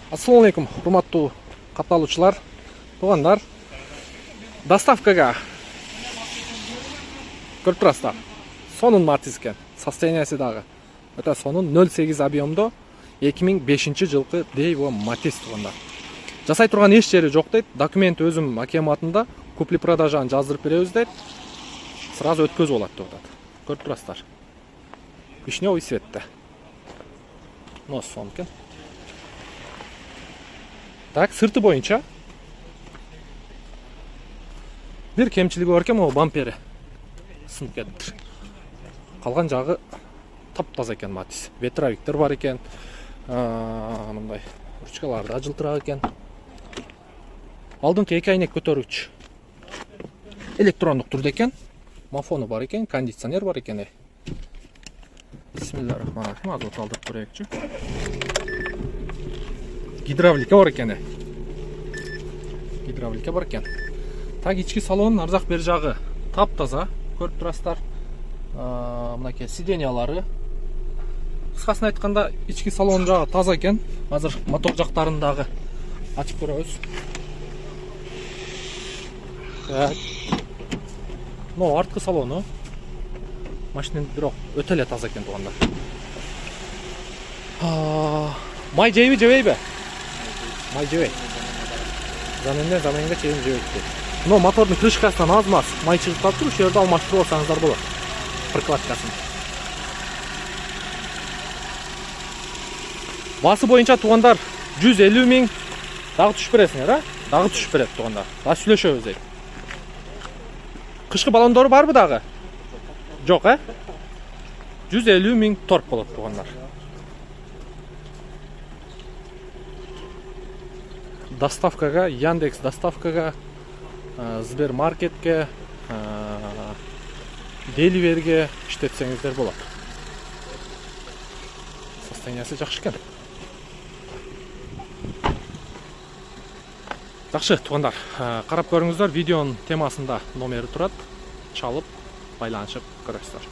Assalamu alaikum, hurmattуу катталуучулар, туугандар. Доставкага көрүп турасыздар. Сонун Matiz экен. Состояниясы дагы өтө сонун 08 объемдо 2005 жылкы Daewoo Matiz туугандар. Жасай турган эч жери жок дейт. Документ өзүм акем атында, купли-продажаны жаздырып беребиз дейт. Сразу өткөзүп алат деп атат. Көрүп турасыздар. Вишневый цветте. Нос сон экен. Так, сырты боюнча бир кемчилиги бар экен, могу бампери сынып кетиптир. Калган жагы таптаза экен Matiz. Ветровиктер бар экен. Мындай ручкалары да жылтырак экен. Алдыңкы эки айнек көтөргүч электрондук түрдө экен. Мафону бар экен, кондиционер бар экен. Бисмиллахиррахманиррахим. Азот алдырып көрөйүкчү. Гидравлика бар экен. Гидравлика бар экен. Так, ички салон арзак бер жагы таптаза, көрүп турасыздар. Мынакей сиденьялары. Кыскасын айтканда, ички салон жагы таза экен. Азыр мотор жактарын дагы ачып көрөбүз. Так. Но арткы салону машинанын бирок өтө эле таза экен туугандар. Май жейби, жебейби? Май жебейт. Заменга чейин жебейт. Но мотордун крышкасынан аз-маз май чыгып калыптыр, ошол жерде алмаштырып алсаңыздар болот. Прокладкасын. Басы боюнча туугандар 150 миң. Дагы түшүп бересиңер, Дагы түшүп берет туугандар. Дагы сүйлөшөбүз дейт. Кышкы баллондору барбы дагы? Жок, 150 миң торг болот туугандар. Доставкага, Яндекс доставкага, Сбермаркетке, Деливерге иштетсеңиздер болот. Состояниясы жакшы экен. Жакшы туугандар, карап көрүңүздөр, видеонун темасында номери турат. Чалып, байланышып көрөсүздөр.